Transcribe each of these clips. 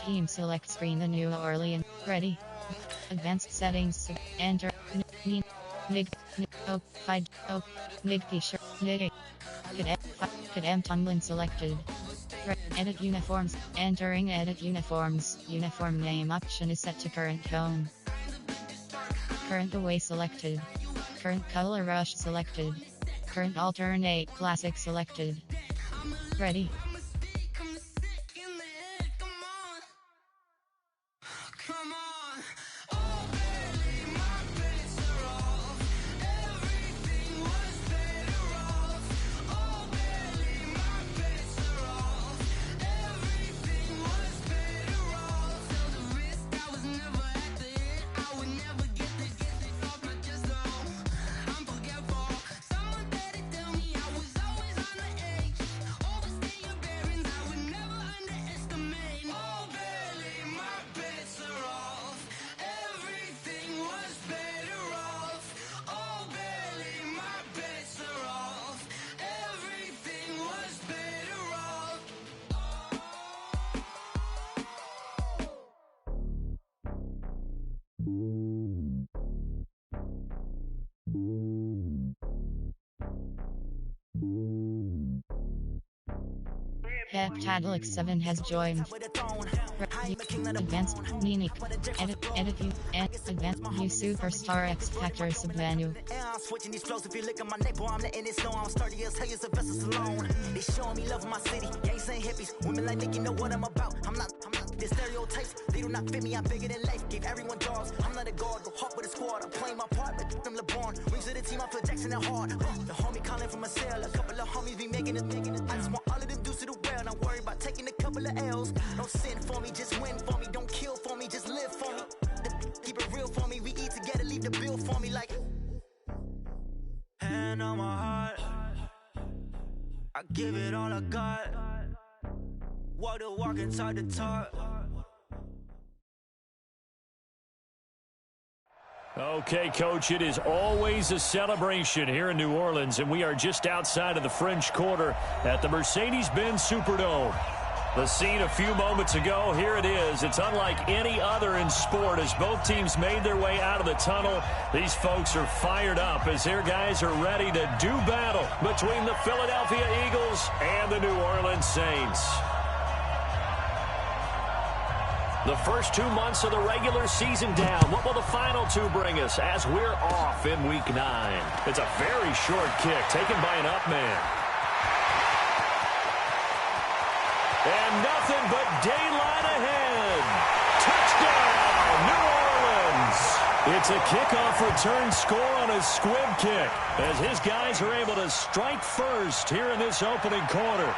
Team select screen the New Orleans. Ready. Advanced settings. Enter. Nig. Fide. Nig t-shirt. Nig. Cadem Tumblin selected. Edit uniforms. Entering edit uniforms. Uniform name option is set to current tone. Current away selected. Current color rush selected. Current alternate classic selected. Ready. Heptadelic 7 has joined. Advanced Munich. Edit you. Advanced You Superstar X Factor Submenu. Switching these flows, if you look at my neck, boy, I'm letting it snow. I'm sturdy as hell, as a vessel alone. They showing me love in my city. Gangs ain't hippies. Women like Nick, you know what I'm about. I'm not the stereotypes. They do not fit me. I'm bigger than life. Gave everyone dogs. I'm not a guard. Go hawk with a squad. I'm playing my part, but them LeBron. Rings to the team. I feel Jackson and hard. The homie calling from a cell. A couple of homies be making it. I just want all of them dudes to do well. Not worry about taking a couple of L's. Don't sin for me, just win for me. Don't kill for me, just live for me. Keep it real for me. We eat together, leave the bill for me like. Hand on my heart, I give it all I got. Walk the walk and talk the talk. Okay, Coach, it is always a celebration here in New Orleans, and we are just outside of the French Quarter at the Mercedes-Benz Superdome. The scene a few moments ago, here it is. It's unlike any other in sport as both teams made their way out of the tunnel. These folks are fired up as their guys are ready to do battle between the Philadelphia Eagles and the New Orleans Saints. The first 2 months of the regular season down. What will the final two bring us as we're off in Week 9? It's a very short kick taken by an up man. And nothing but daylight ahead. Touchdown, New Orleans. It's a kickoff return score on a squib kick as his guys are able to strike first here in this opening quarter.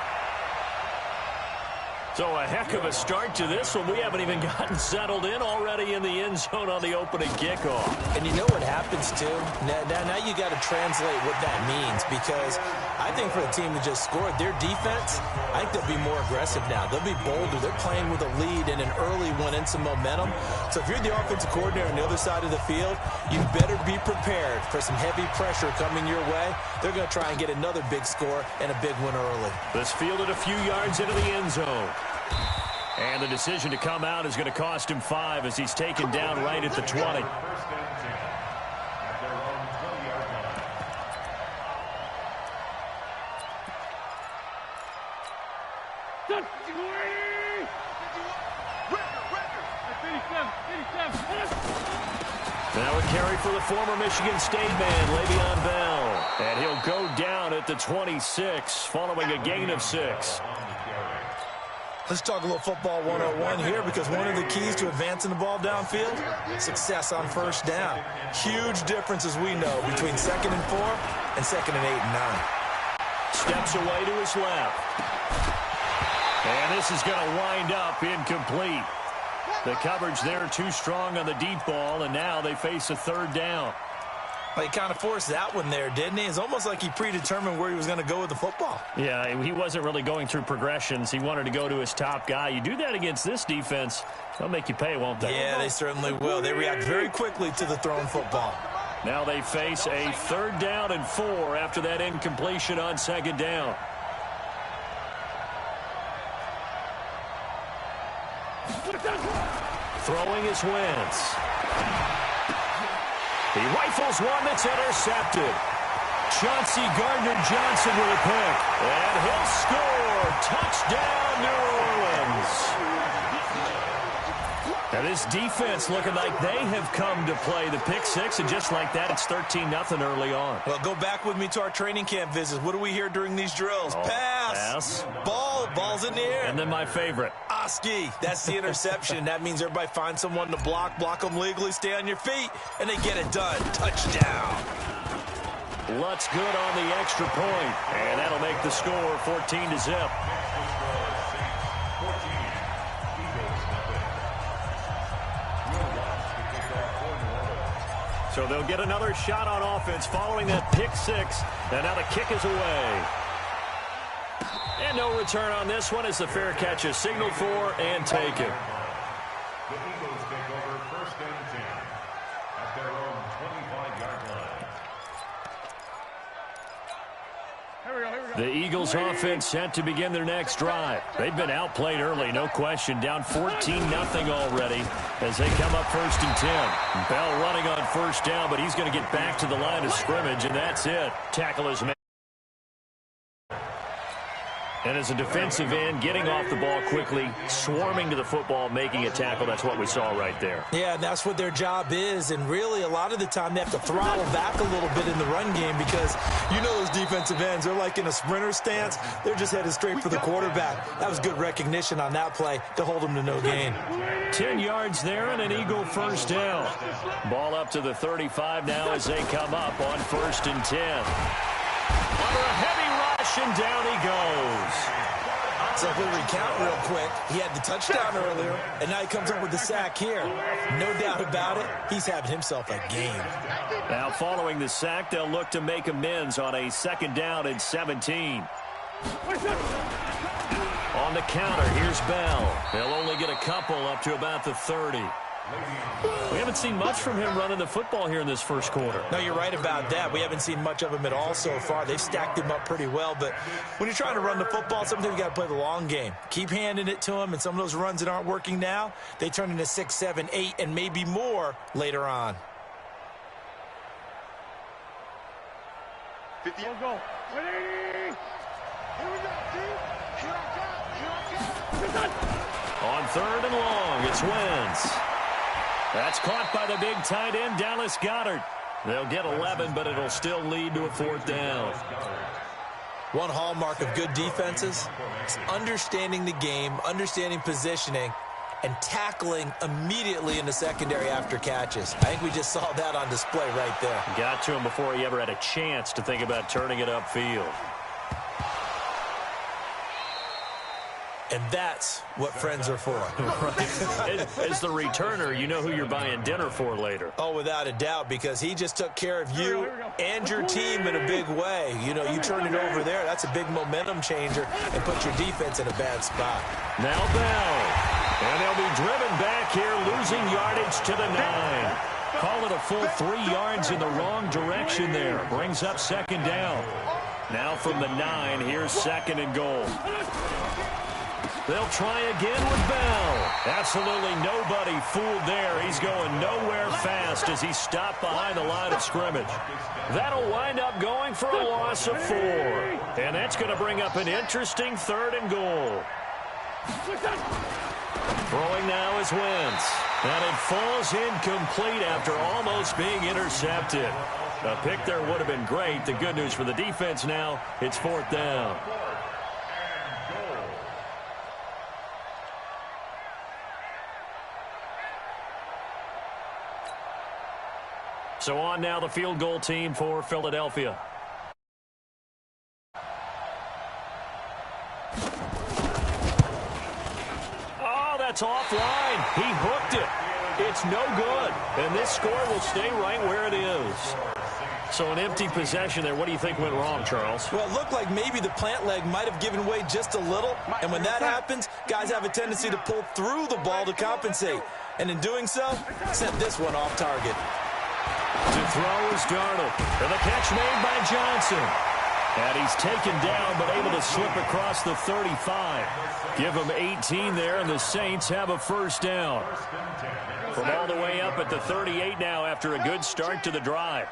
So a heck of a start to this one. We haven't even gotten settled in already in the end zone on the opening kickoff. And you know what happens, too? Now you got to translate what that means, because I think for the team that just scored, their defense, I think they'll be more aggressive now. They'll be bolder. They're playing with a lead and an early one and some momentum. So if you're the offensive coordinator on the other side of the field, you better be prepared for some heavy pressure coming your way. They're going to try and get another big score and a big one early. This fielded a few yards into the end zone. And the decision to come out is going to cost him 5 as he's taken down right at the 20. Now a carry for the former Michigan State man, Le'Veon Bell. And he'll go down at the 26 following a gain of 6. Let's talk a little football 101 here, because one of the keys to advancing the ball downfield, success on first down. Huge difference, as we know, between 2nd and 4 and 2nd and 8 and 9. Steps away to his left. And this is going to wind up incomplete. The coverage there too strong on the deep ball, and now they face a 3rd down. Well, he kind of forced that one there, didn't he? It's almost like he predetermined where he was going to go with the football. Yeah, he wasn't really going through progressions. He wanted to go to his top guy. You do that against this defense, they'll make you pay, won't they? Yeah, they certainly will. They react very quickly to the thrown football. Now they face a 3rd down and 4 after that incompletion on 2nd down. Throwing is Wentz. He rifles one that's intercepted. Chauncey Gardner-Johnson with a pick. And he'll score. Touchdown, New Orleans. Now this defense looking like they have come to play. The pick six, and just like that, it's 13-0 early on. Well, go back with me to our training camp visits. What do we hear during these drills? Pass. Ball's in the air. And then my favorite. Oski. That's the interception. That means everybody finds someone to block them legally, stay on your feet, and they get it done. Touchdown. Lutz good on the extra point, and that'll make the score 14-0. So they'll get another shot on offense following that pick six, and now the kick is away. And no return on this one as the fair catch is signaled for and taken. The Eagles take over first and 10 at their own 25-yard line. The Eagles offense set to begin their next drive. They've been outplayed early, no question. Down 14-0 already as they come up first and 10. Bell running on first down, but he's going to get back to the line of scrimmage, and that's it. Tackle is made. And as a defensive end, getting off the ball quickly, swarming to the football, making a tackle. That's what we saw right there. Yeah, that's what their job is. And really, a lot of the time, they have to throttle back a little bit in the run game because you know those defensive ends, they're like in a sprinter stance. They're just headed straight for the quarterback. That was good recognition on that play to hold them to no gain. 10 yards there and an Eagle first down. Ball up to the 35 now as they come up on first and 10. Under a heavy rush, and down he goes. So if we recount real quick, he had the touchdown earlier, and now he comes up with the sack here. No doubt about it, he's having himself a game. Now following the sack, they'll look to make amends on a second down and 17. On the counter, here's Bell. They'll only get a couple up to about the 30. We haven't seen much from him running the football here in this first quarter. No, you're right about that. We haven't seen much of him at all so far. They've stacked him up pretty well, but when you're trying to run the football, sometimes you got to play the long game. Keep handing it to him, and some of those runs that aren't working now, they turn into 6, 7, 8, and maybe more later on. 50. Go. 180. Here we go, dude. Here I come. On third and long, it's Wentz. That's caught by the big tight end, Dallas Goedert. They'll get 11, but it'll still lead to a fourth down. One hallmark of good defenses is understanding the game, understanding positioning, and tackling immediately in the secondary after catches. I think we just saw that on display right there. Got to him before he ever had a chance to think about turning it upfield. And that's what friends are for. As the returner, you know who you're buying dinner for later. Oh, without a doubt, because he just took care of you and your team in a big way. You know, you turn it over there, that's a big momentum changer and put your defense in a bad spot. Now Bell. And they'll be driven back here, losing yardage to the 9. Call it a full 3 yards in the wrong direction there. Brings up second down. Now from the 9, here's second and goal. They'll try again with Bell. Absolutely nobody fooled there. He's going nowhere fast as he's stopped behind the line of scrimmage. That'll wind up going for a loss of 4. And that's going to bring up an interesting third and goal. Throwing now is Wentz. And it falls incomplete after almost being intercepted. A pick there would have been great. The good news for the defense now, it's fourth down. So on now the field goal team for Philadelphia. Oh, that's offline. He hooked it. It's no good. And this score will stay right where it is. So an empty possession there. What do you think went wrong, Charles? Well, it looked like maybe the plant leg might have given way just a little. And when that happens, guys have a tendency to pull through the ball to compensate. And in doing so, sent this one off target. To throw is Darnold. And the catch made by Johnson. And he's taken down, but able to slip across the 35. Give him 18 there, and the Saints have a first down. From all the way up at the 38 now after a good start to the drive.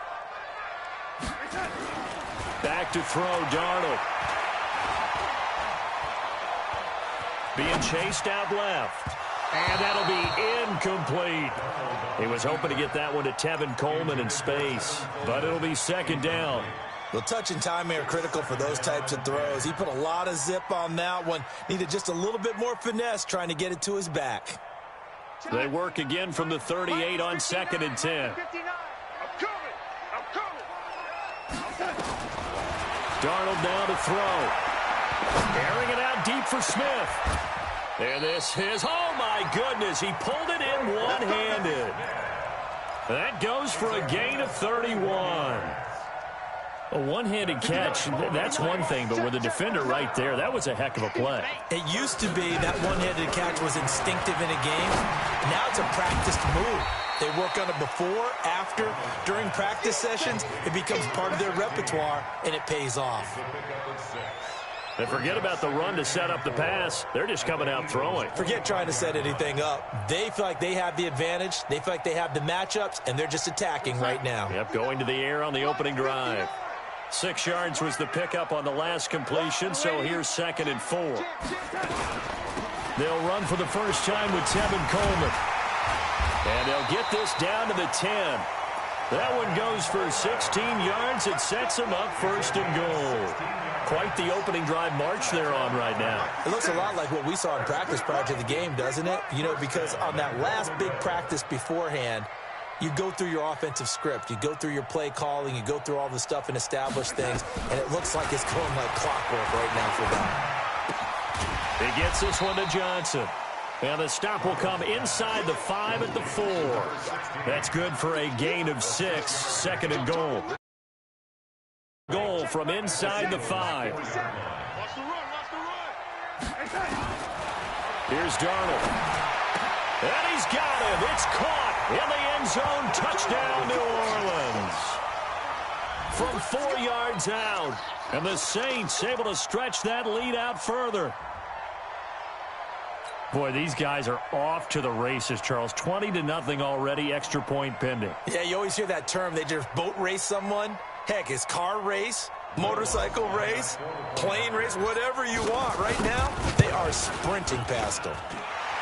Back to throw, Darnold. Being chased out left. And that'll be incomplete. He was hoping to get that one to Tevin Coleman in space, but it'll be second down. Well, touch and time are critical for those types of throws. He put a lot of zip on that one. Needed just a little bit more finesse trying to get it to his back. They work again from the 38 on 2nd and 10. Darnold now to throw. Airing it out deep for Smith. And this is, oh my goodness, he pulled it in one-handed. That goes for a gain of 31. A one-handed catch, that's one thing, but with the defender right there, that was a heck of a play. It used to be that one-handed catch was instinctive in a game. Now it's a practiced move. They work on it before, after, during practice sessions. It becomes part of their repertoire, and it pays off. And forget about the run to set up the pass. They're just coming out throwing. Forget trying to set anything up. They feel like they have the advantage. They feel like they have the matchups, and they're just attacking right now. Yep, going to the air on the opening drive. 6 yards was the pickup on the last completion, so here's 2nd and 4. They'll run for the first time with Tevin Coleman. And they'll get this down to the 10. That one goes for 16 yards. It sets them up 1st and goal. Quite the opening drive march they're on right now. It looks a lot like what we saw in practice prior to the game, doesn't it? You know, because on that last big practice beforehand, you go through your offensive script. You go through your play calling. You go through all the stuff and establish things. And it looks like it's going like clockwork right now for them. He gets this one to Johnson. And the stop will come inside the 5 at the 4. That's good for a gain of 6. 2nd and goal. Goal from inside the 5. Here's Darnold. And he's got him. It's caught in the end zone. Touchdown, New Orleans. From 4 yards out. And the Saints able to stretch that lead out further. Boy, these guys are off to the races, Charles. 20-0 already, extra point pending. Yeah, you always hear that term. They just boat race someone. Heck, it's car race, motorcycle race, plane race, whatever you want. Right now, they are sprinting past them.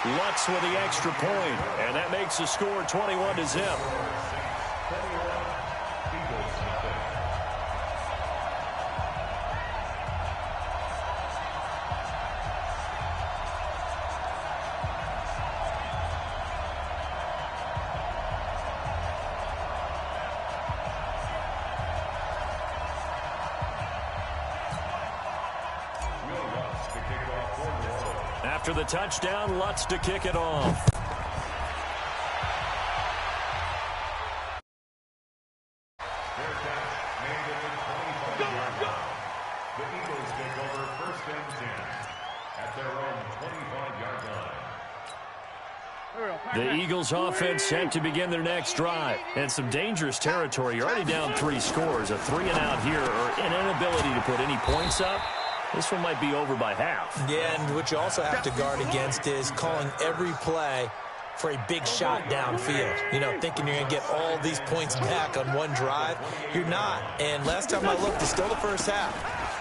Lutz with the extra point, and that makes the score 21-0. After the touchdown, Lutz to kick it off. The Eagles take over 1st and 10 at their own 25-yard line. The Eagles offense set to begin their next drive. And some dangerous territory. You're already down 3 scores. A 3-and-out here or an inability to put any points up. This one might be over by half. Yeah, and what you also have to guard against is calling every play for a big shot downfield. You know, thinking you're going to get all these points back on one drive. You're not. And last time I looked, it's still the first half.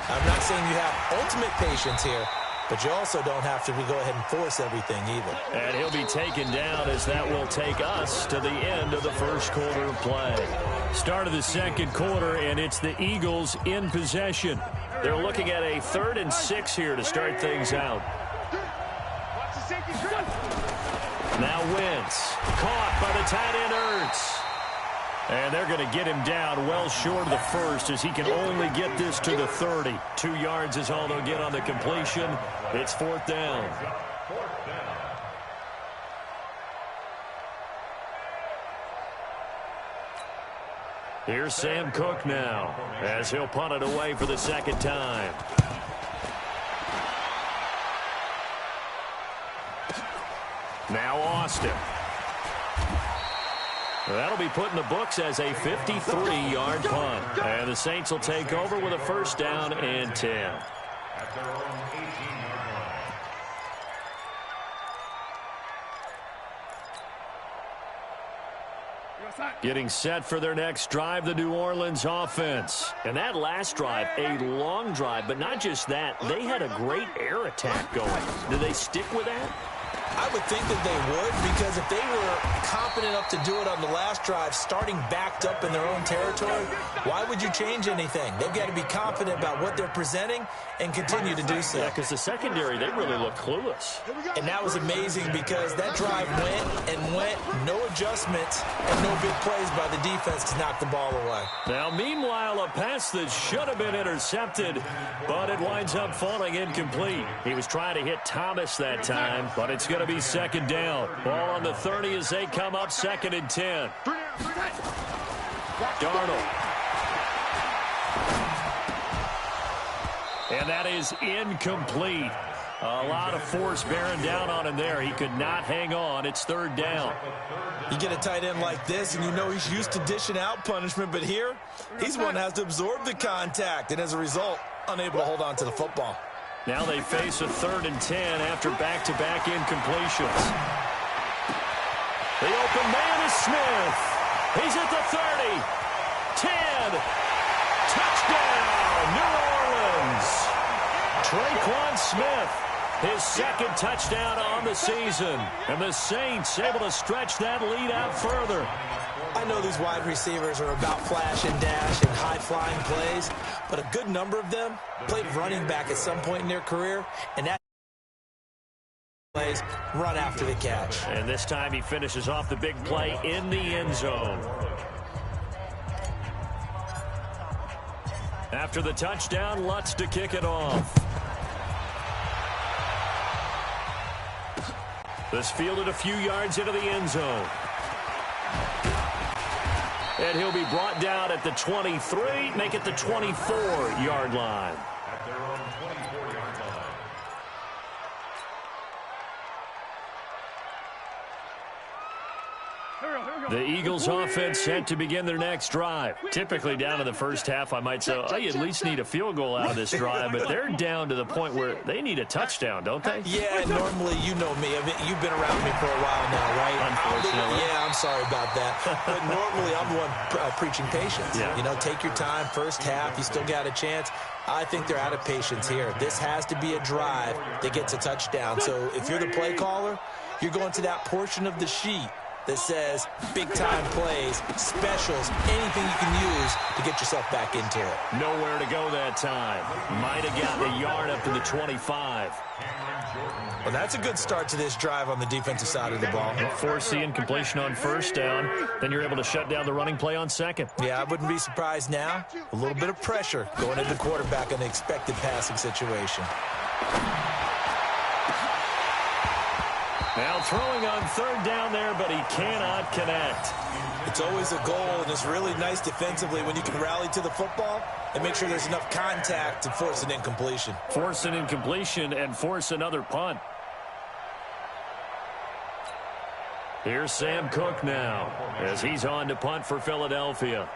I'm not saying you have ultimate patience here, but you also don't have to go ahead and force everything either. And he'll be taken down as that will take us to the end of the first quarter of play. Start of the second quarter, and it's the Eagles in possession. They're looking at a 3rd and 6 here to start things out. Now Wentz, caught by the tight end Ertz. And they're going to get him down well short of the first as he can only get this to the 30. 2 yards is all they'll get on the completion. It's 4th down. Here's Sam Cook now as he'll punt it away for the 2nd time. Now Austin. That'll be put in the books as a 53-yard punt. And the Saints will take over with a first down and 10. At their own 18-yard line. Getting set for their next drive, the New Orleans offense. And that last drive, a long drive, but not just that. They had a great air attack going. Do they stick with that? I would think that they would, because if they were confident enough to do it on the last drive, starting backed up in their own territory, why would you change anything? They've got to be confident about what they're presenting and continue to do so. Yeah, because the secondary, they really look clueless. And that was amazing because that drive went, no adjustments, and no big plays by the defense to knock the ball away. Now, meanwhile, a pass that should have been intercepted, but it winds up falling incomplete. He was trying to hit Thomas that time, but it's going to be second down. Ball on the 30 as they come up, second and 10. Darnold. And that is incomplete. A lot of force bearing down on him there. He could not hang on. It's third down. You get a tight end like this, and you know he's used to dishing out punishment, but here, he's one that has to absorb the contact, and as a result, unable to hold on to the football. Now they face a third and 10 after back-to-back incompletions. The open man is Smith. He's at the 30. 10. Touchdown, New Orleans. Traquan Smith, his second touchdown on the season. And the Saints able to stretch that lead out further. I know these wide receivers are about flash and dash and high-flying plays, but a good number of them played running back at some point in their career, and that plays run after the catch. And this time he finishes off the big play in the end zone. After the touchdown, Lutz to kick it off. This fielded a few yards into the end zone. And he'll be brought down at the 23, make it the 24-yard line. At their own 24-yard line. The Eagles offense set to begin their next drive. Typically down in the first half, I might say, oh, you at least need a field goal out of this drive, but they're down to the point where they need a touchdown, don't they? Yeah, normally, you know me. You've been around me for a while now, right? Unfortunately. Yeah, I'm sorry about that. But normally, I'm the one preaching patience. Yeah. You know, take your time, first half, you still got a chance. I think they're out of patience here. This has to be a drive that gets a touchdown. So if you're the play caller, you're going to that portion of the sheet that says big-time plays, specials, anything you can use to get yourself back into it. Nowhere to go that time. Might have gotten a yard up to the 25. Well, that's a good start to this drive on the defensive side of the ball. Force the incompletion on first down. Then you're able to shut down the running play on second. Yeah, I wouldn't be surprised now. A little bit of pressure going into the quarterback in an expected passing situation. Now throwing on third down there, but he cannot connect. It's always a goal, and it's really nice defensively when you can rally to the football and make sure there's enough contact to force an incompletion. Force an incompletion and force another punt. Here's Sam Cook now as he's on to punt for Philadelphia.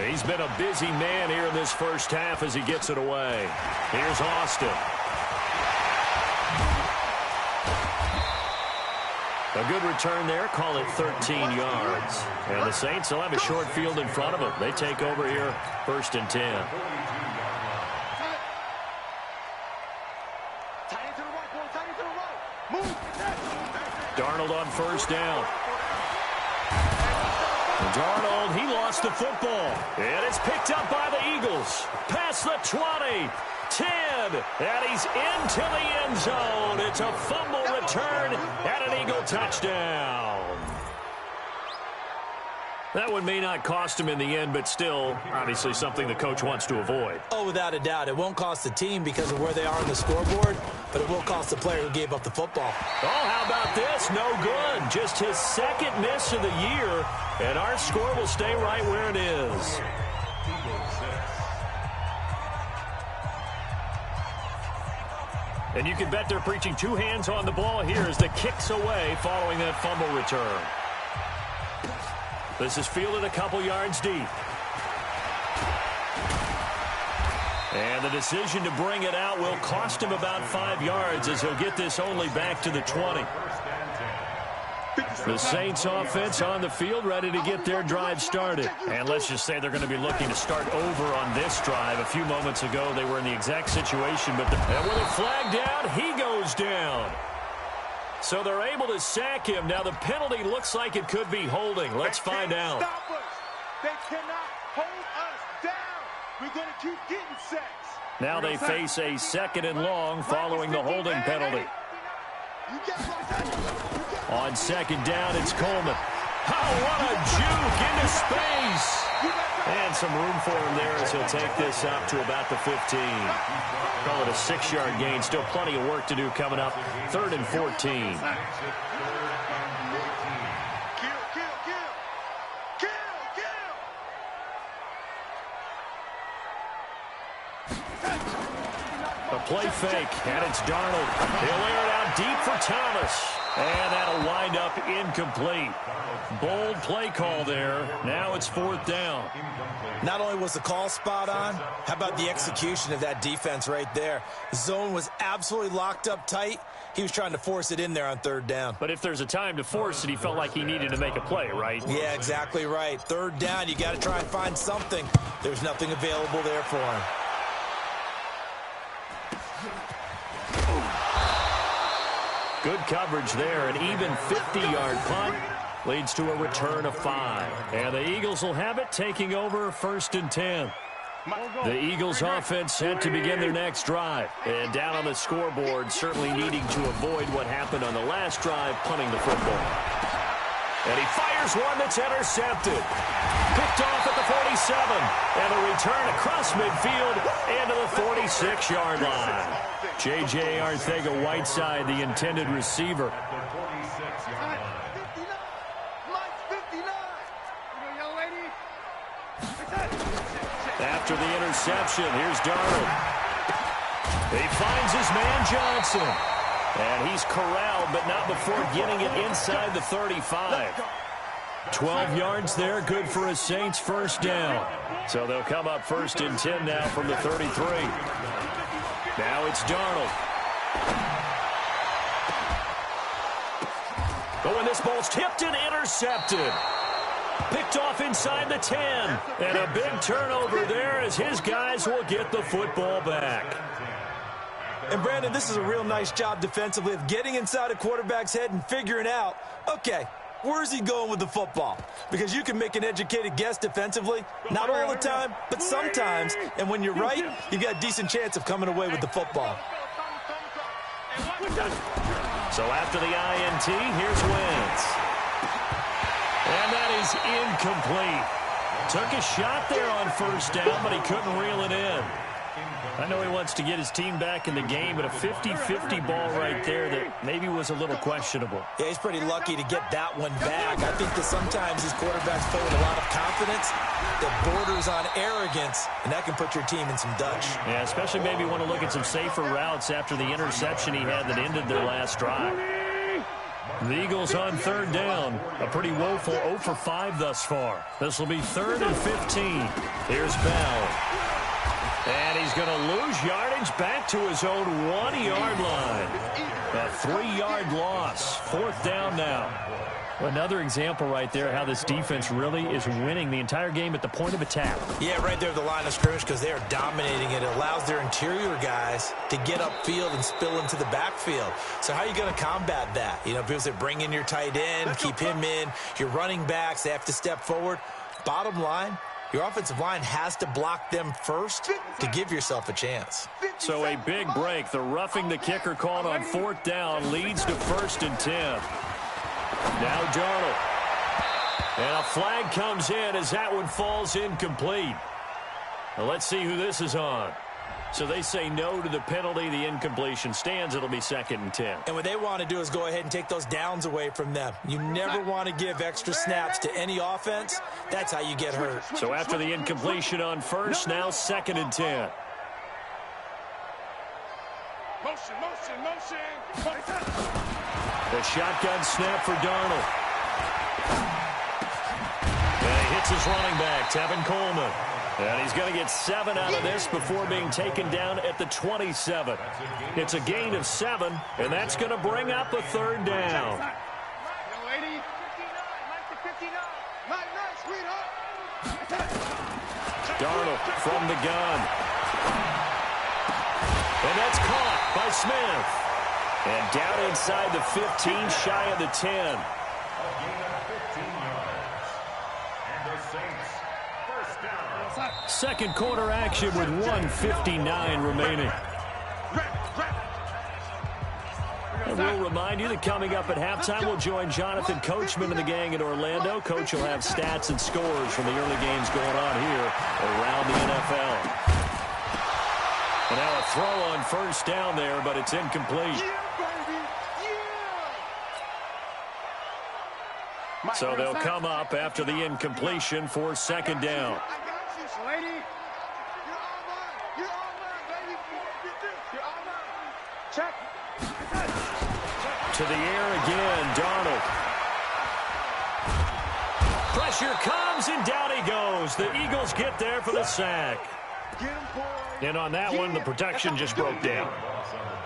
He's been a busy man here in this first half as he gets it away. Here's Austin. A good return there, call it 13 yards. And the Saints will have a short field in front of them. They take over here, first and 10. Darnold on first down. Darnold, he lost the football. And it's picked up by the Eagles. Past the 20. 10, and he's into the end zone. It's a fumble return and an Eagle touchdown. That one may not cost him in the end, but still, obviously something the coach wants to avoid. Oh, without a doubt. It won't cost the team because of where they are on the scoreboard, but it will cost the player who gave up the football. Oh, how about this? No good. Just his second miss of the year, and our score will stay right where it is. And you can bet they're preaching two hands on the ball here as the kick's away following that fumble return. This is fielded a couple yards deep. And the decision to bring it out will cost him about 5 yards as he'll get this only back to the 20. The Saints offense on the field ready to get their drive started. And let's just say they're going to be looking to start over on this drive. A few moments ago, they were in the exact situation. And with a flag down, he goes down. So they're able to sack him. Now the penalty looks like it could be holding. Let's find out. Stop us. They cannot hold us down. We're going to keep getting sacks. Now they face a 2nd and long following the holding penalty. On 2nd down, it's Coleman. Oh, what a juke into space. And some room for him there as he'll take this up to about the 15. Call it a 6-yard gain. Still plenty of work to do coming up. 3rd and 14. A play fake, and it's Darnold. He'll air it out deep for Thomas. And that'll wind up incomplete. Bold play call there. Now it's 4th down. Not only was the call spot on, how about the execution of that defense right there? The zone was absolutely locked up tight. He was trying to force it in there on 3rd down. But if there's a time to force it, he felt like he needed to make a play, right? Yeah, exactly right. 3rd down, you got to try and find something. There's nothing available there for him. Good coverage there. An even 50-yard punt leads to a return of 5. And the Eagles will have it, taking over 1st and 10. The Eagles offense set to begin their next drive. And down on the scoreboard, certainly needing to avoid what happened on the last drive, punting the football. And he fires one that's intercepted. Picked off at the 47. And a return across midfield into the 46-yard line. J.J. Arcega-Whiteside, the intended receiver. After the interception, here's Darnold. He finds his man Johnson. And he's corralled, but not before getting it inside the 35. 12 yards there, good for a Saints 1st down. So they'll come up 1st and 10 now from the 33. Now it's Darnold. Oh, and this ball's tipped and intercepted. Picked off inside the 10. And a big turnover there as his guys will get the football back. And, Brandon, this is a real nice job defensively of getting inside a quarterback's head and figuring out, okay, where's he going with the football? Because you can make an educated guess defensively, not all the time, but sometimes. And when you're right, you've got a decent chance of coming away with the football. So after the INT, here's Wentz. And that is incomplete. Took a shot there on 1st down, but he couldn't reel it in. I know he wants to get his team back in the game, but a 50-50 ball right there that maybe was a little questionable. Yeah, he's pretty lucky to get that one back. I think that sometimes these quarterbacks play with a lot of confidence that borders on arrogance, and that can put your team in some Dutch. Yeah, especially maybe want to look at some safer routes after the interception he had that ended their last drive. The Eagles on 3rd down. A pretty woeful 0 for 5 thus far. This will be 3rd and 15. Here's Bell. And he's going to lose yardage back to his own 1-yard line. A 3-yard loss. 4th down now. Another example right there how this defense really is winning the entire game at the point of attack. Yeah, right there at the line of scrimmage because they are dominating it. It allows their interior guys to get upfield and spill into the backfield. So how are you going to combat that? You know, people say bring in your tight end, keep him in. Your running backs, they have to step forward. Bottom line, your offensive line has to block them first to give yourself a chance. So a big break. The roughing the kicker called on 4th down leads to 1st and 10. Now Darnold. And a flag comes in as that one falls incomplete. Now let's see who this is on. So they say no to the penalty. The incompletion stands. It'll be 2nd and 10. And what they want to do is go ahead and take those downs away from them. You never want to give extra snaps to any offense. That's how you get hurt. So after the incompletion on 1st, now 2nd and 10. Motion, motion, motion. The shotgun snap for Darnold. And he hits his running back, Tevin Coleman. And he's going to get 7 out of this before being taken down at the 27. It's a gain of 7, and that's going to bring up a third down. Young lady. 59, Mike to 59. Nice, sweetheart. Darnold from the gun. And that's caught by Smith. And down inside the 15, shy of the 10. Second quarter action with 1:59 remaining. And we'll remind you that coming up at halftime, we'll join Jonathan Coachman and the gang in Orlando. Coach will have stats and scores from the early games going on here around the NFL. And now a throw on first down there, but it's incomplete. So they'll come up after the incompletion for second down. Lady. You're all mine. You're all mine, baby. You're all mine. Check. To the air again, Darnold. Pressure comes, and down he goes. The Eagles get there for the sack. And on that one, the protection just broke down.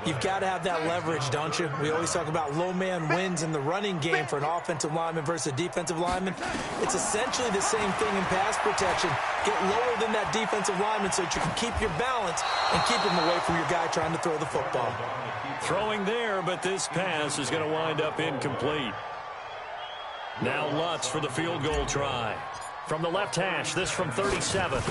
You've got to have that leverage, don't you? We always talk about low man wins in the running game for an offensive lineman versus a defensive lineman. It's essentially the same thing in pass protection. Get lower than that defensive lineman so that you can keep your balance and keep him away from your guy trying to throw the football. Throwing there, but this pass is going to wind up incomplete. Now Lutz for the field goal try. From the left hash, this from 37.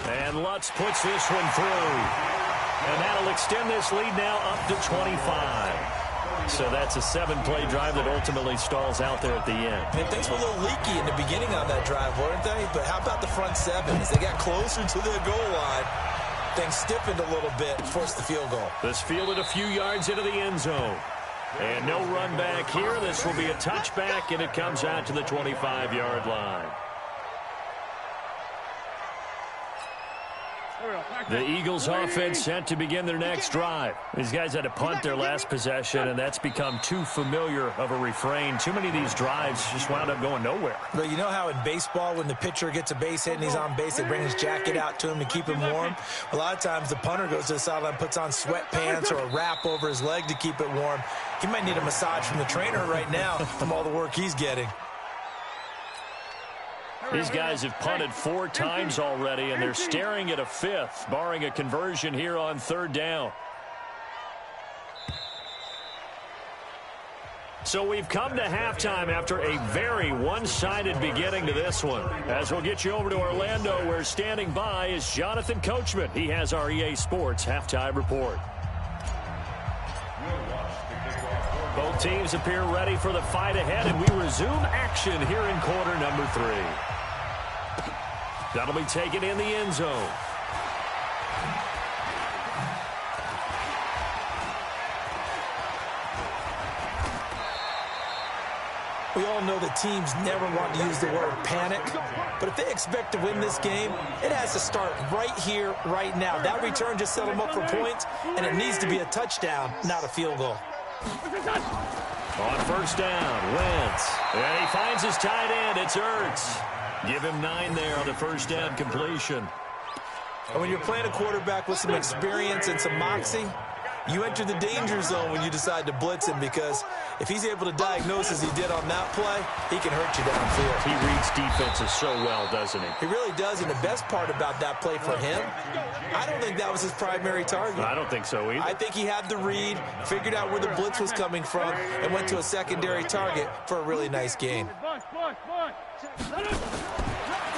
And Lutz puts this one through. And that'll extend this lead now up to 25. So that's a 7-play drive that ultimately stalls out there at the end. And things were a little leaky in the beginning on that drive, weren't they? But how about the front seven? As they got closer to the goal line, things stiffened a little bit and forced the field goal. This fielded a few yards into the end zone. And no run back here. This will be a touchback, and it comes out to the 25-yard line. The Eagles offense set to begin their next drive. These guys had to punt their last possession, and that's become too familiar of a refrain. Too many of these drives just wound up going nowhere. But you know how in baseball, when the pitcher gets a base hit and he's on base, they bring his jacket out to him to keep him warm? A lot of times the punter goes to the sideline, puts on sweatpants or a wrap over his leg to keep it warm. He might need a massage from the trainer right now from all the work he's getting. These guys have punted 4 times already, and they're staring at a 5th, barring a conversion here on third down. So we've come to halftime after a very one-sided beginning to this one. As we'll get you over to Orlando, where standing by is Jonathan Coachman. He has our EA Sports halftime report. Both teams appear ready for the fight ahead, and we resume action here in quarter number 3. That'll be taken in the end zone. We all know that teams never want to use the word panic, but if they expect to win this game, it has to start right here, right now. That return just set them up for points, and it needs to be a touchdown, not a field goal. On first down, Wentz. And he finds his tight end. It's Ertz. Give him 9 there on the first down completion. And when you're playing a quarterback with some experience and some moxie, you enter the danger zone when you decide to blitz him, because if he's able to diagnose as he did on that play, he can hurt you downfield. He reads defenses so well, doesn't he? He really does, and the best part about that play for him, I don't think that was his primary target. I don't think so either. I think he had the read, figured out where the blitz was coming from, and went to a secondary target for a really nice gain.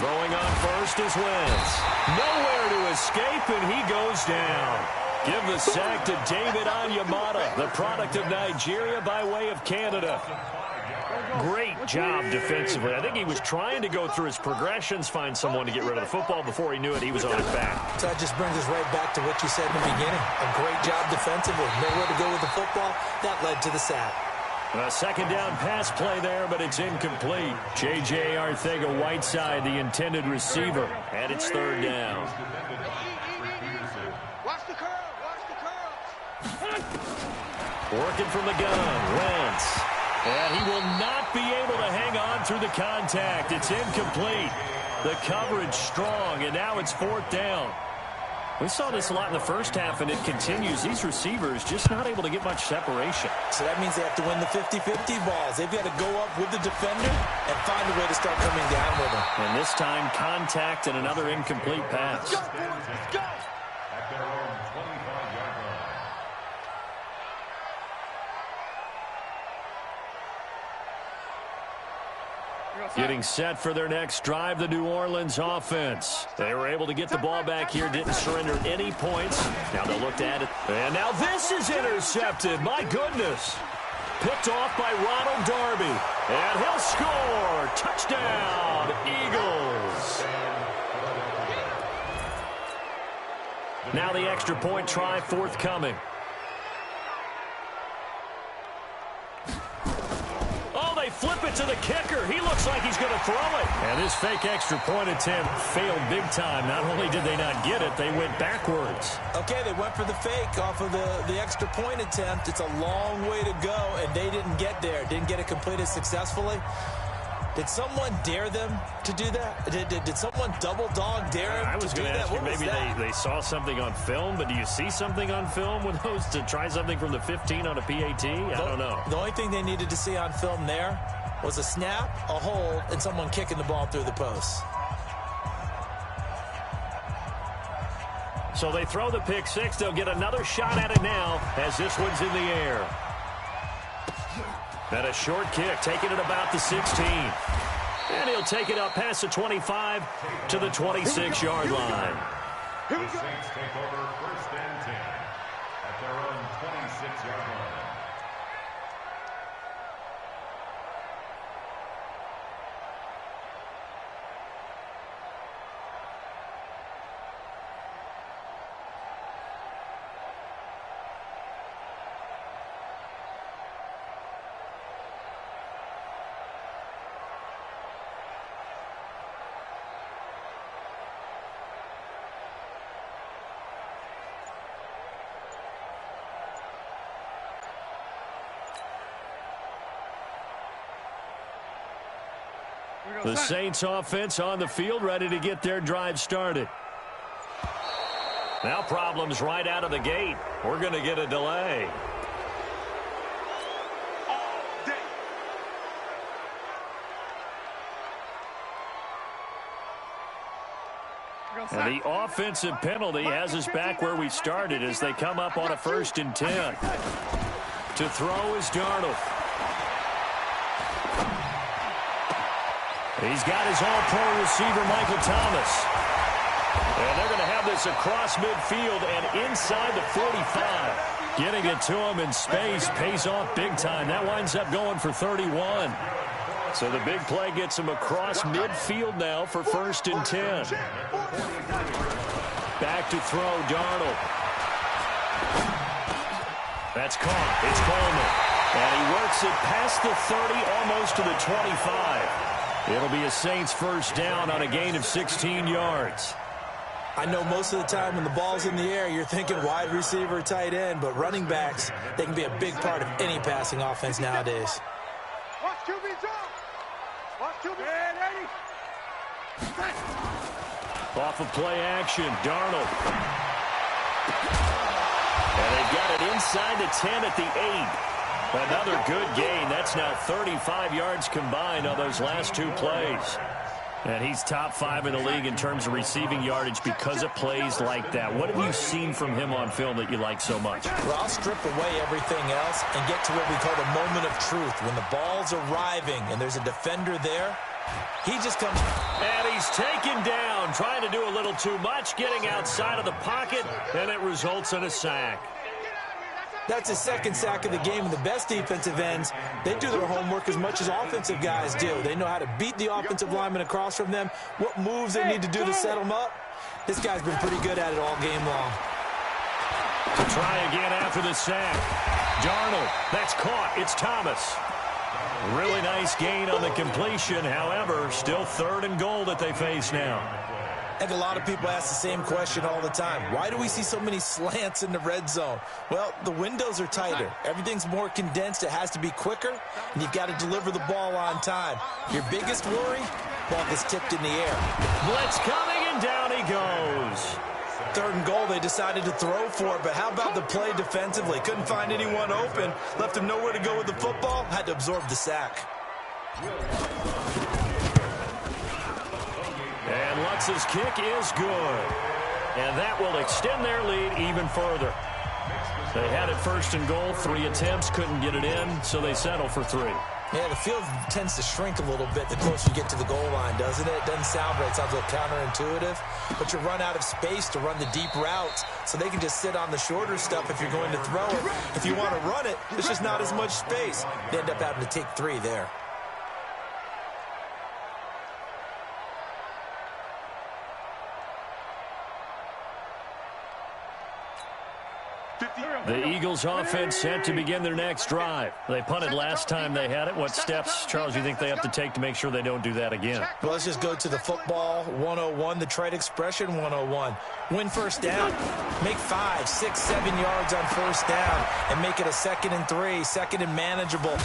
Throwing on first is Wentz. Nowhere to escape, and he goes down. Give the sack to David Onyemata, the product of Nigeria by way of Canada. Great job defensively. I think he was trying to go through his progressions, find someone to get rid of the football. Before he knew it, he was on his back. So that just brings us right back to what you said in the beginning. A great job defensively. Nowhere to go with the football. That led to the sack. A second down pass play there, but it's incomplete. J.J. Arcega-Whiteside, the intended receiver, and it's third down. Watch the curve. Watch the Working from the gun, Wentz. And he will not be able to hang on through the contact. It's incomplete. The coverage strong, and now it's 4th down. We saw this a lot in the first half, and it continues. These receivers just not able to get much separation. So that means they have to win the 50-50 balls. They've got to go up with the defender and find a way to start coming down with them. And this time, contact and another incomplete pass. Let's go, boys. Let's go. At their own 25-yard line. Getting set for their next drive, the New Orleans offense. They were able to get the ball back here, didn't surrender any points. Now they'll look at it. And now this is intercepted. My goodness. Picked off by Ronald Darby. And he'll score. Touchdown, Eagles. Now the extra point try forthcoming. Flip it to the kicker. He looks like he's going to throw it. And this fake extra point attempt failed big time. Not only did they not get it, they went backwards. Okay, they went for the fake off of the extra point attempt. It's a long way to go, and they didn't get there. Didn't get it completed successfully. Did someone dare them to do that? Did someone double dog dare them I was to do going to that? ask you, maybe they saw something on film, but do you see something on film with those to try something from the 15 on a PAT? I don't know. The only thing they needed to see on film there was a snap, a hold, and someone kicking the ball through the post. So they throw the pick six. They'll get another shot at it now as this one's in the air. And a short kick, taking it about the 16. And he'll take it up past the 25 to the 26-yard line. The Saints take over 1st and 10 at their own 26-yard line. The Saints offense on the field, ready to get their drive started. Now problems right out of the gate. We're going to get a delay. And the offensive penalty has us back where we started as they come up on a 1st and 10. To throw is Darnold. He's got his all-pro receiver, Michael Thomas. And they're going to have this across midfield and inside the 45. Getting it to him in space pays off big time. That winds up going for 31. So the big play gets him across midfield now for 1st and 10. Back to throw, Darnold. That's caught. It's Coleman. And he works it past the 30, almost to the 25. It'll be a Saints 1st down on a gain of 16 yards. I know most of the time when the ball's in the air, you're thinking wide receiver, tight end, but running backs, they can be a big part of any passing offense nowadays. Watch QB's off. Watch QB. Ready. Off of play action, Darnold. And they've got it inside the 10 at the 8. Another good gain. That's now 35 yards combined on those last 2 plays. And he's top 5 in the league in terms of receiving yardage because of plays like that. What have you seen from him on film that you like so much? Well, I'll strip away everything else and get to what we call the moment of truth. When the ball's arriving and there's a defender there, he just comes. And he's taken down, trying to do a little too much, getting outside of the pocket, and it results in a sack. That's his 2nd sack of the game. And the best defensive ends, they do their homework as much as offensive guys do. They know how to beat the offensive lineman across from them, what moves they need to do to set them up. This guy's been pretty good at it all game long. To try again after the sack. Darnold, that's caught. It's Thomas. Really nice gain on the completion. However, still 3rd and goal that they face now. I think a lot of people ask the same question all the time. Why do we see so many slants in the red zone? Well, the windows are tighter. Everything's more condensed. It has to be quicker, and you've got to deliver the ball on time. Your biggest worry, ball gets tipped in the air. Blitz coming, and down he goes. 3rd and goal, they decided to throw for it, but how about the play defensively? Couldn't find anyone open, left him nowhere to go with the football, had to absorb the sack. And Lutz's kick is good. And that will extend their lead even further. They had it 1st and goal, 3 attempts, couldn't get it in, so they settle for 3. Yeah, the field tends to shrink a little bit the closer you get to the goal line, doesn't it? It doesn't sound right. It sounds a little counterintuitive. But you run out of space to run the deep routes, so they can just sit on the shorter stuff if you're going to throw it. If you want to run it, there's just not as much space. They end up having to take 3 there. The Eagles offense set to begin their next drive. They punted last time they had it. What steps, Charles, you think they have to take to make sure they don't do that again? Well, let's just go to the football 101, the trade expression 101. Win 1st down. Make 5, 6, 7 yards on 1st down and make it a 2nd and 3, 2nd and manageable.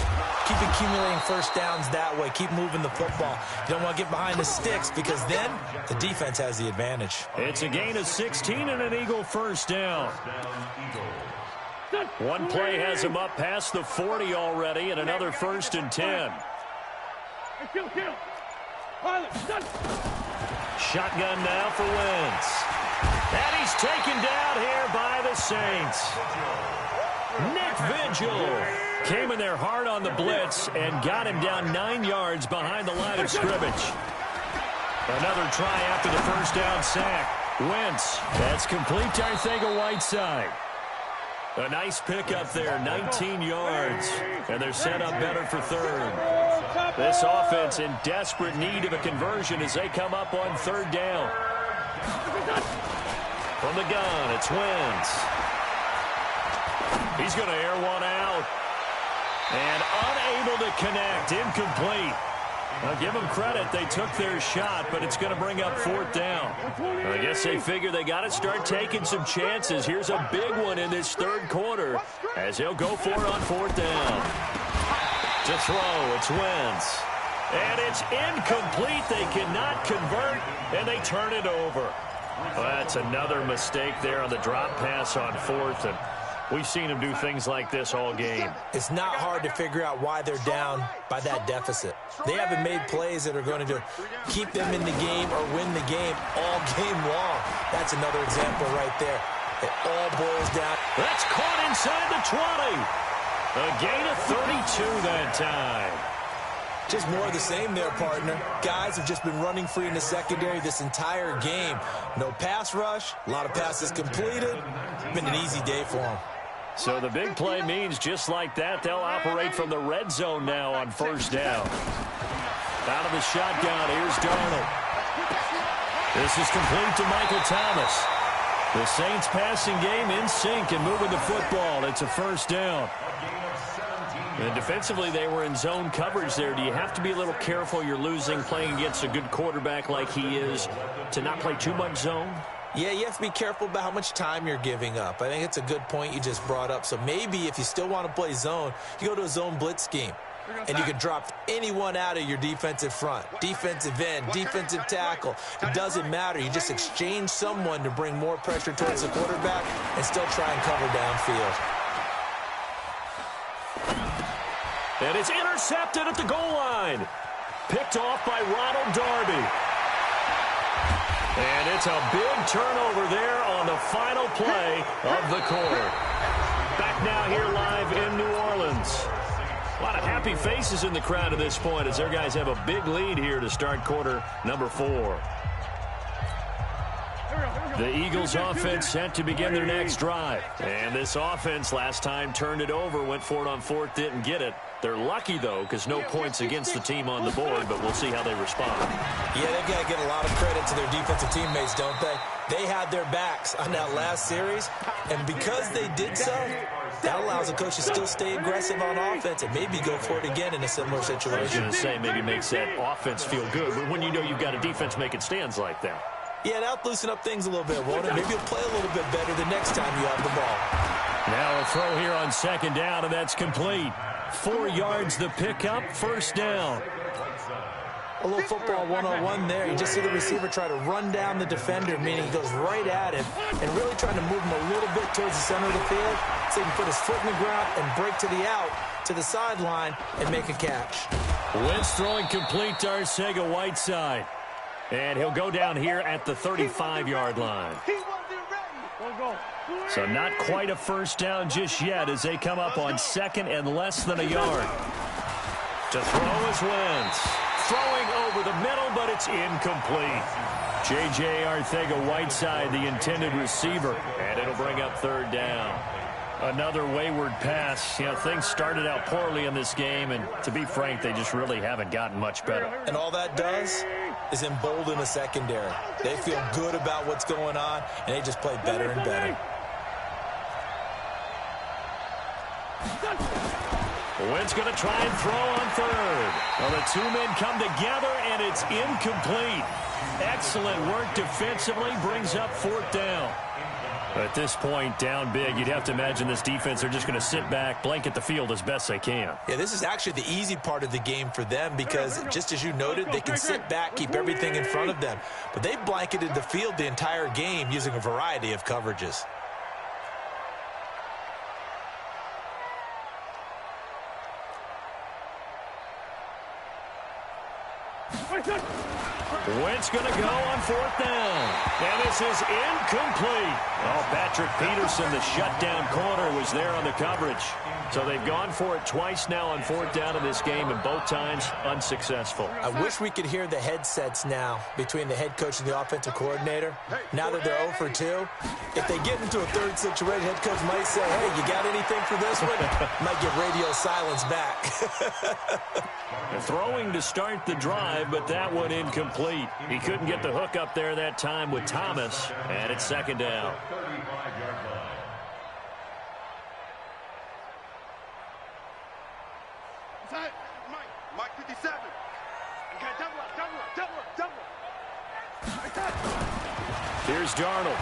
Keep accumulating 1st downs that way. Keep moving the football. You don't want to get behind the sticks because then the defense has the advantage. It's a gain of 16 and an Eagle 1st down. One play has him up past the 40 already, and another 1st and 10. Shotgun now for Wentz. And he's taken down here by the Saints. Nick Vigil came in there hard on the blitz and got him down 9 yards behind the line of scrimmage. Another try after the 1st down sack. Wentz, that's complete to Arcega-Whiteside. A nice pickup there, 19 yards, and they're set up better for 3rd. This offense in desperate need of a conversion as they come up on 3rd down. From the gun, it's Wentz. He's going to air one out. And unable to connect, incomplete. I'll give them credit. They took their shot, but it's going to bring up 4th down. I guess they figure they got to start taking some chances. Here's a big one in this 3rd quarter as they'll go for it on 4th down. To throw, it's Wentz. And it's incomplete. They cannot convert, and they turn it over. Well, that's another mistake there on the drop pass on 4th, and we've seen them do things like this all game. It's not hard to figure out why they're down by that deficit. They haven't made plays that are going to keep them in the game or win the game all game long. That's another example right there. It all boils down. That's caught inside the 20. A gain of 32 that time. Just more of the same there, partner. Guys have just been running free in the secondary this entire game. No pass rush, a lot of passes completed. Been an easy day for them. So the big play means just like that, they'll operate from the red zone now on 1st down. Out of the shotgun, here's Darnold. This is complete to Michael Thomas. The Saints passing game in sync and moving the football. It's a 1st down. And defensively, they were in zone coverage there. Do you have to be a little careful you're losing playing against a good quarterback like he is to not play too much zone? Yeah, you have to be careful about how much time you're giving up. I think it's a good point you just brought up. So maybe if you still want to play zone, you go to a zone blitz scheme. And you can drop anyone out of your defensive front. Defensive end, defensive tackle. It doesn't matter. You just exchange someone to bring more pressure towards the quarterback and still try and cover downfield. And it's intercepted at the goal line. Picked off by Ronald Darby. And it's a big turnover there on the final play of the quarter. Back now here live in New Orleans. A lot of happy faces in the crowd at this point as their guys have a big lead here to start quarter number 4. The Eagles offense set to begin their next drive. And this offense last time turned it over, went for it on 4th, didn't get it. They're lucky, though, because no points against the team on the board, but we'll see how they respond. Yeah, they've got to get a lot of credit to their defensive teammates, don't they? They had their backs on that last series, and because they did so, that allows the coach to still stay aggressive on offense and maybe go for it again in a similar situation. I was going to say maybe makes that offense feel good, but when you know you've got a defense making stands like that. Yeah, that'll loosen up things a little bit, won't it? Maybe you'll play a little bit better the next time you have the ball. Now a throw here on second down, and that's complete. 4 yards the pickup, first down. A little football 101 there. You just see the receiver try to run down the defender, meaning he goes right at him and really trying to move him a little bit towards the center of the field so he can put his foot in the ground and break to the out, to the sideline, and make a catch. Wentz throwing complete to Arcega-Whiteside. And he'll go down here at the 35-yard line. So not quite a first down just yet as they come up on second and less than a yard. To throw is Wentz. Throwing over the middle, but it's incomplete. J.J. Arcega-Whiteside, the intended receiver, and it'll bring up third down. Another wayward pass. You know, things started out poorly in this game, and to be frank, they just really haven't gotten much better. And all that does is embolden the secondary. They feel good about what's going on, and they just play better and better. Wentz going to try and throw on third. Well, the two men come together, and it's incomplete. Excellent work defensively, brings up fourth down. At this point, down big, you'd have to imagine this defense are just going to sit back, blanket the field as best they can. Yeah, this is actually the easy part of the game for them because, just as you noted, they can sit back, keep everything in front of them. But they blanketed the field the entire game using a variety of coverages. Wentz going to go on fourth down. And this is incomplete. Oh, Patrick Peterson, the shutdown corner, was there on the coverage. So they've gone for it twice now on fourth down in this game, and both times unsuccessful. I wish we could hear the headsets now between the head coach and the offensive coordinator. Now that they're 0 for 2, if they get into a third situation, head coach might say, hey, you got anything for this one? Might get radio silence back. Throwing to start the drive, but that one incomplete. He couldn't get the hook up there that time with Thomas, and it's second down. Mike 57. Okay, double up. Here's Darnold.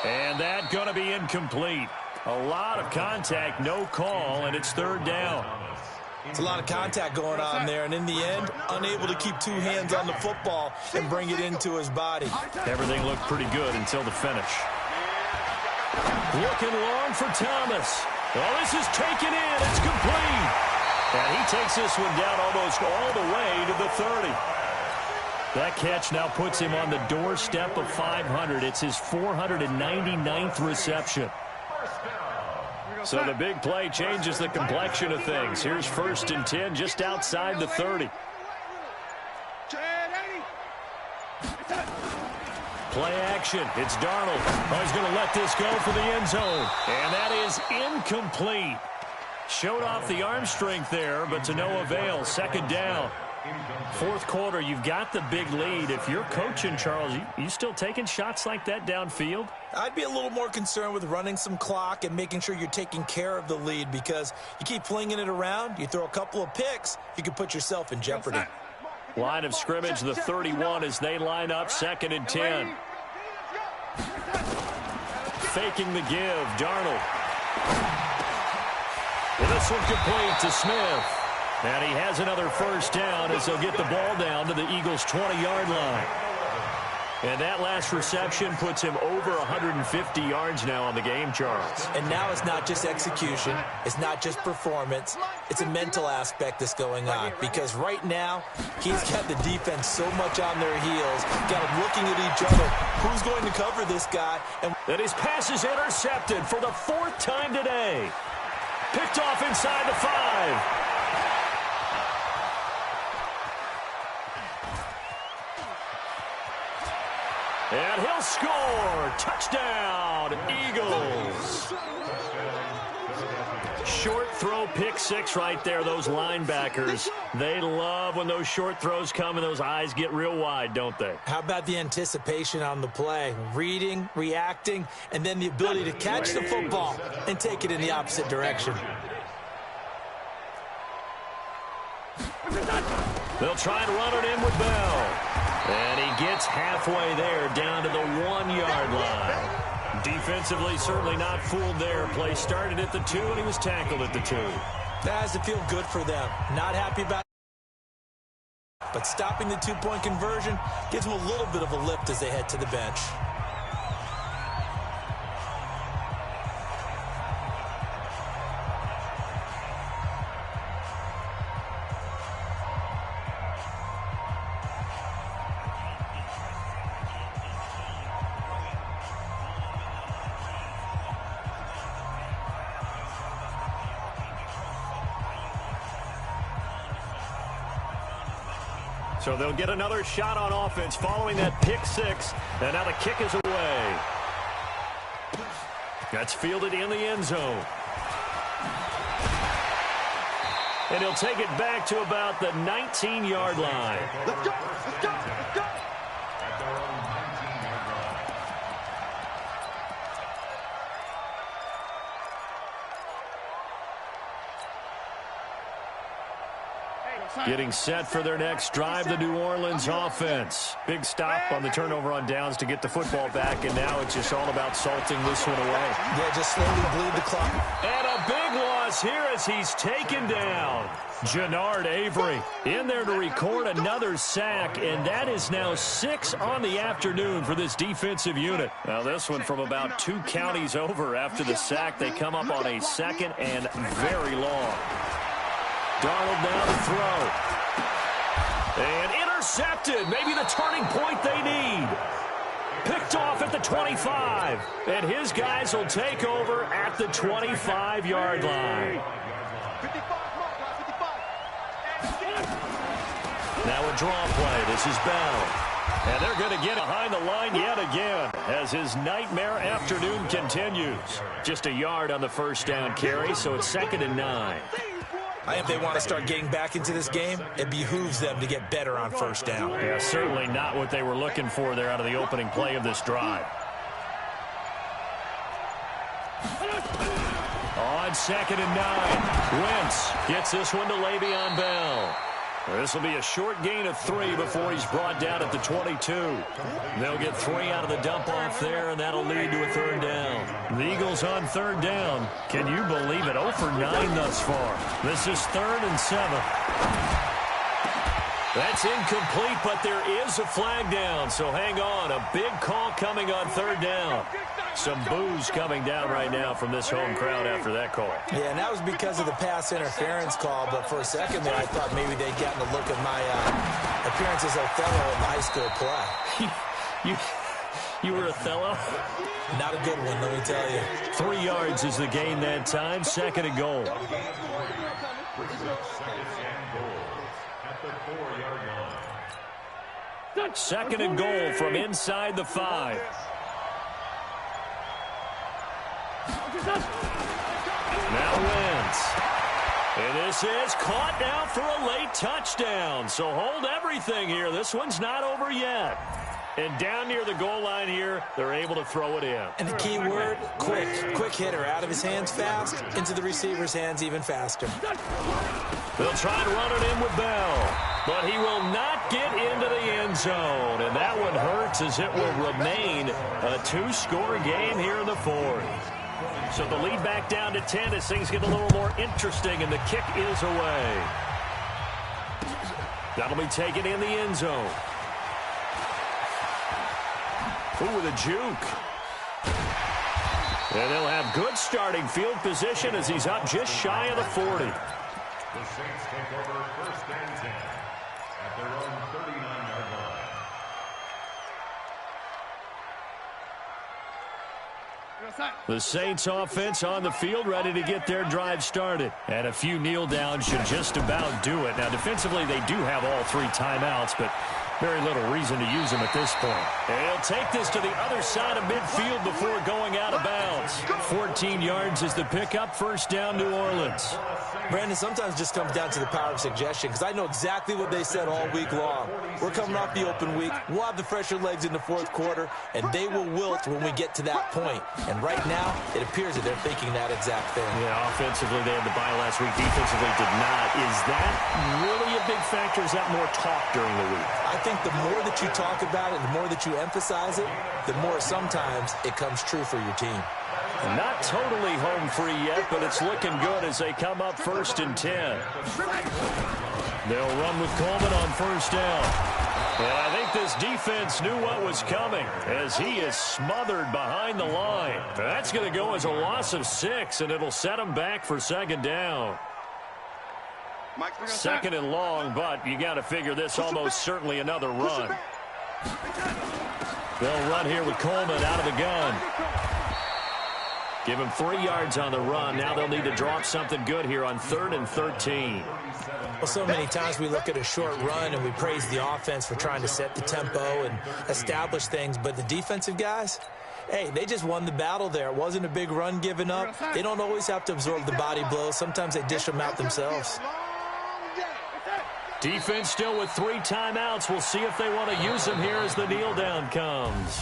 And that going to be incomplete. A lot of contact, no call, and it's third down. It's a lot of contact going on there, and in the end, unable to keep 2 hands on the football and bring it into his body. Everything looked pretty good until the finish. Looking long for Thomas. Well, this is taken in. It's complete. And he takes this one down almost all the way to the 30. That catch now puts him on the doorstep of 500. It's his 499th reception. So the big play changes the complexion of things. Here's 1st and 10 just outside the 30. Play action. It's Darnold. Oh, he's going to let this go for the end zone. And that is incomplete. Showed off the arm strength there, but to no avail. Second down. Fourth quarter, you've got the big lead. If you're coaching, Charles, you still taking shots like that downfield? I'd be a little more concerned with running some clock and making sure you're taking care of the lead because you keep flinging it around, you throw a couple of picks, you can put yourself in jeopardy. Line of scrimmage, the 31 as they line up, 2nd and 10. Faking the give, Darnold. Well, this one complete to Smith. And he has another first down as they'll get the ball down to the Eagles' 20-yard line. And that last reception puts him over 150 yards now on the game, Charles. And now it's not just execution. It's not just performance. It's a mental aspect that's going on. Because right now, he's got the defense so much on their heels, got them looking at each other. Who's going to cover this guy? And his pass is intercepted for the 4th time today. Picked off inside the 5. And he'll score. Touchdown, Eagles. Short throw, pick 6 right there. Those linebackers, they love when those short throws come and those eyes get real wide, don't they? How about the anticipation on the play? Reading, reacting, and then the ability to catch the football and take it in the opposite direction. They'll try and run it in with Bell. And he gets halfway there, down to the 1-yard line. Defensively, certainly not fooled there. Play started at the 2, and he was tackled at the 2. That has to feel good for them. Not happy about it. But stopping the 2-point conversion gives them a little bit of a lift as they head to the bench. So they'll get another shot on offense following that pick 6. And now the kick is away. That's fielded in the end zone. And he'll take it back to about the 19-yard line. Let's go! Let's go! Let's go! At their own 19-yard line. Getting set for their next drive, the New Orleans offense. Big stop on the turnover on downs to get the football back, and now it's just all about salting this one away. Yeah, just slowly bleed the clock. And a big loss here as he's taken down. Jannard Avery in there to record another sack, and that is now 6 on the afternoon for this defensive unit. Now this one from about 2 counties over after the sack. They come up on a 2nd and very long. Darnold now to throw. And intercepted. Maybe the turning point they need. Picked off at the 25. And his guys will take over at the 25-yard line. 55, Now a draw play. This is Bell. And they're going to get behind the line yet again as his nightmare afternoon continues. Just a yard on the first down carry, so it's 2nd and 9. I think if they want to start getting back into this game, it behooves them to get better on first down. Yeah, certainly not what they were looking for there out of the opening play of this drive. On 2nd and 9, Wentz gets this one to Le'Veon Bell. This will be a short gain of 3 before he's brought down at the 22. They'll get 3 out of the dump-off there, and that'll lead to a 3rd down. The Eagles on 3rd down. Can you believe it? 0 for 9 thus far. This is 3rd and 7. That's incomplete, but there is a flag down, so hang on. A big call coming on 3rd down. Some boos coming down right now from this home crowd after that call. Yeah, and that was because of the pass interference call, but for a second there I thought maybe they'd gotten a look at my appearance as Othello in the high school play. You were Othello? Not a good one, let me tell you. 3 yards is the gain that time, 2nd and goal. At the 4-yard line. 2nd and goal from inside the 5. Now Wentz. And this is caught now for a late touchdown. So hold everything here. This one's not over yet. And down near the goal line here, they're able to throw it in. And the key word, quick. Quick hitter. Out of his hands fast, into the receiver's hands even faster. They'll try and run it in with Bell. But he will not get into the end zone. And that one hurts as it will remain a 2-score game here in the 4th. So the lead back down to 10 as things get a little more interesting, and the kick is away. That'll be taken in the end zone. Ooh, with a juke. And they'll have good starting field position as he's up just shy of the 40. The Saints take over 1st and 10 at their own 39-yard line. The Saints offense on the field ready to get their drive started. And a few kneel downs should just about do it. Now defensively they do have all 3 timeouts, but Very little reason to use him at this point. And he'll take this to the other side of midfield before going out of bounds. 14 yards is the pickup. First down, New Orleans. Brandon, sometimes it just comes down to the power of suggestion, because I know exactly what they said all week long. We're coming off the open week. We'll have the fresher legs in the fourth quarter, and they will wilt when we get to that point. And right now, it appears that they're thinking that exact thing. Yeah, offensively, they had the bye last week. Defensively, did not. Is that really a big factor? Is that more talk during the week? I think the more that you talk about it, the more that you emphasize it, the more sometimes it comes true for your team. Not totally home free yet, but it's looking good as they come up 1st and 10. They'll run with Coleman on first down. And I think this defense knew what was coming as he is smothered behind the line. That's going to go as a loss of 6, and it'll set him back for 2nd down. 2nd and long, but you got to figure this almost certainly another run. They'll run here with Coleman out of the gun. Give him 3 yards on the run. Now they'll need to drop something good here on 3rd and 13. Well, so many times we look at a short run and we praise the offense for trying to set the tempo and establish things. But the defensive guys, hey, they just won the battle there. It wasn't a big run given up. They don't always have to absorb the body blows. Sometimes they dish them out themselves. Defense still with 3 timeouts. We'll see if they want to use them here as the kneel down comes.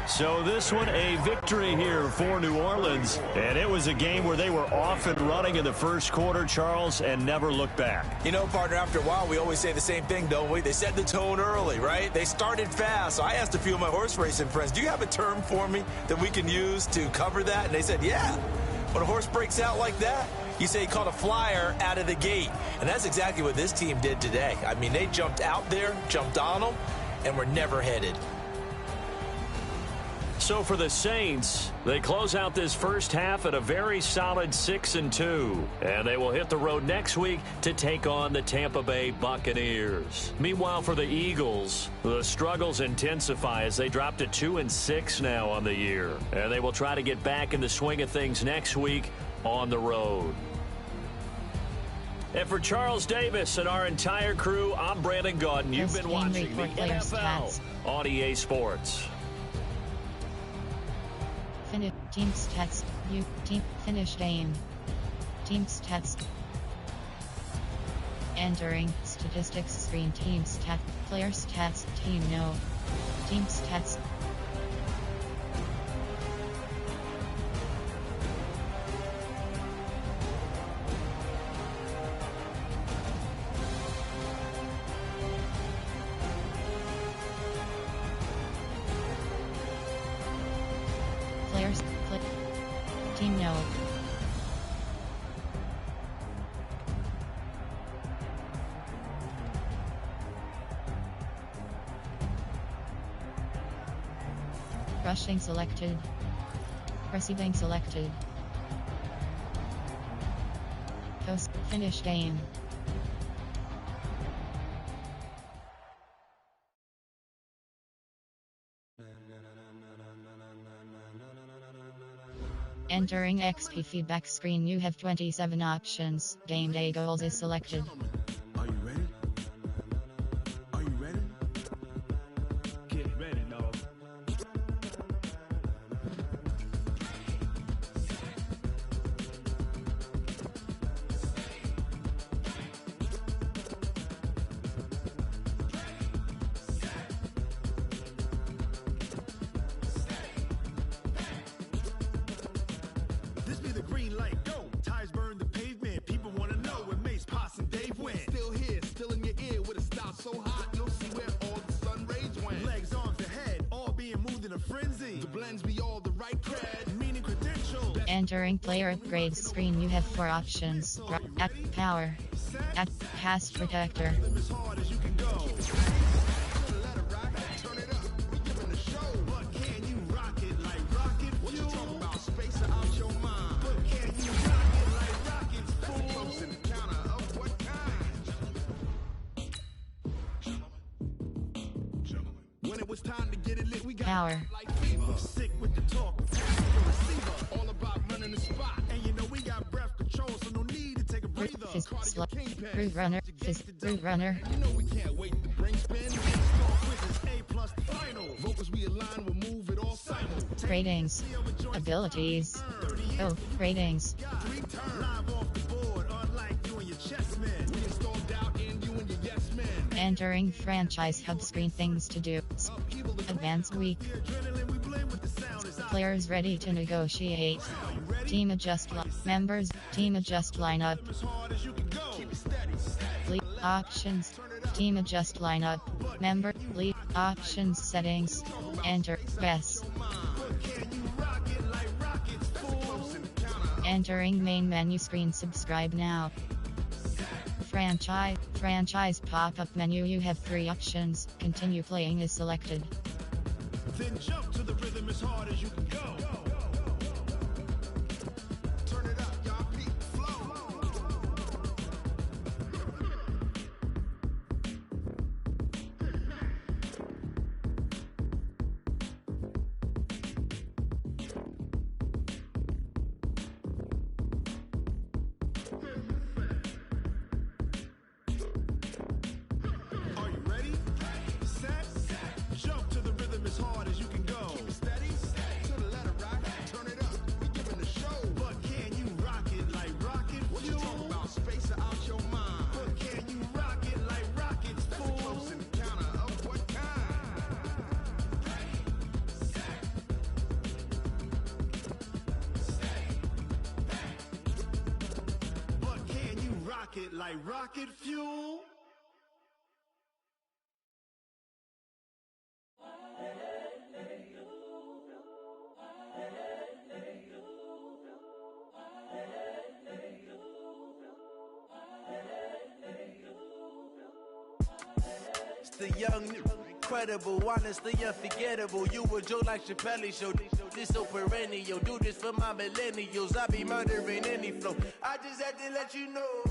So this one, a victory here for New Orleans. And it was a game where they were off and running in the first quarter, Charles, and never looked back. You know, partner, after a while, we always say the same thing, don't we? They set the tone early, right? They started fast. So I asked a few of my horse racing friends, do you have a term for me that we can use to cover that? And they said, yeah. When a horse breaks out like that, you say he caught a flyer out of the gate. And that's exactly what this team did today. I mean, they jumped out there, jumped on them, and were never headed. So for the Saints, they close out this first half at a very solid 6-2. And they will hit the road next week to take on the Tampa Bay Buccaneers. Meanwhile, for the Eagles, the struggles intensify as they drop to 2-6 now on the year. And they will try to get back in the swing of things next week on the road. And for Charles Davis and our entire crew, I'm Brandon Gaudin. You've been watching the NFL on EA Sports. Team stats. Team finish game. Team stats. Entering statistics screen. Team stat. Player stats. Team no. Team stats. Players. Team no. Rushing selected. Receiving selected. Post finish game. Entering XP feedback screen, you have 27 options. Game day goals is selected. Are you ready? Are you ready? Get ready, dog. This be the green light, go. Tires burn the pavement. People want to know where Mace, Poss, and Dave went. Still here, still in your ear with a style so hot, you'll see where all the sun rays went. Legs, arms, the head, all being moved in a frenzy. The blends be all the right cred, meaning credentials. Entering player upgrades screen, you have 4 options. Act power. Act pass protector. As hard as you can go. Let it rock, turn it up. We giving the show, but can you rock it like rocket fuel? What you talking about? Space out your mind. But can you rock it like rockets full? Close in the counter of what kind? Gentlemen. When it was time to get it lit, we got Power. like fever. Sick with the talk, fast with the receiver. All about running the spot. And you know we got breath control, so no need to take a breather. Cardio kingpin. Root runner. Root runner. You know we can't wait to bring spin. Score quizzes, A+ the final. Vocals we align, we'll move it all simul. Ratings. Abilities. Oh, ratings. Live off the board, unlike you and your chess men. We install doubt in you and your yes men. Entering franchise hub screen, things to do. Advanced week. The adrenaline we blend with the sound is Players ready to negotiate. Team adjust members. Team adjust lineup. as hard as you can go. Keep it steady. Options. Team adjust lineup. Member. Lead. Options settings. Enter. Yes. Entering main menu screen. Subscribe now. Franchise pop-up menu. You have 3 options. Continue playing is selected. Then jump to the rhythm as hard as you can go. Turn it up, y'all. Beat flow. Are you ready? Set. Jump to the rhythm as hard as you can go. Keep it steady. To the letter, right? Turn it up. We giving the show. But can you rock it like rocket fuel? What you talk about? Space out your mind. But can you rock it like rockets full? That's a close encounter of what kind? But can you rock it like rocket fuel? It's the young, incredible, honestly unforgettable. You a Joe like Chappelle show. This so perennial. Do this for my millennials. I be murdering any flow. I just had to let you know.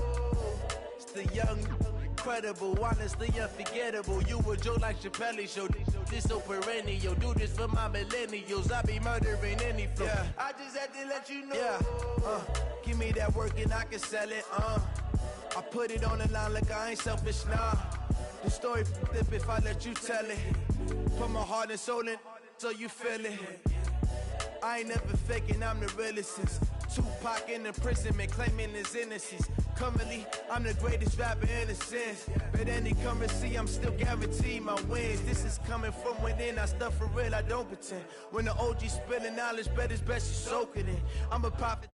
It's the young, incredible, honestly unforgettable. You a Joe like Chappelle show. This so perennial. Do this for my millennials. I be murdering any flow. Yeah. I just had to let you know. Yeah. Give me that work and I can sell it. I put it on the line like I ain't selfish, nah. The story flip if I let you tell it. Put my heart and soul in so you feel it. I ain't never faking, I'm the realest since Tupac in imprisonment, claiming his innocence. Currently, I'm the greatest rapper in a sense. But any currency, I'm still guaranteed my wins. This is coming from within, I stuff for real, I don't pretend. When the OG spilling knowledge, bet it's best you soak it in. I'm a prophet.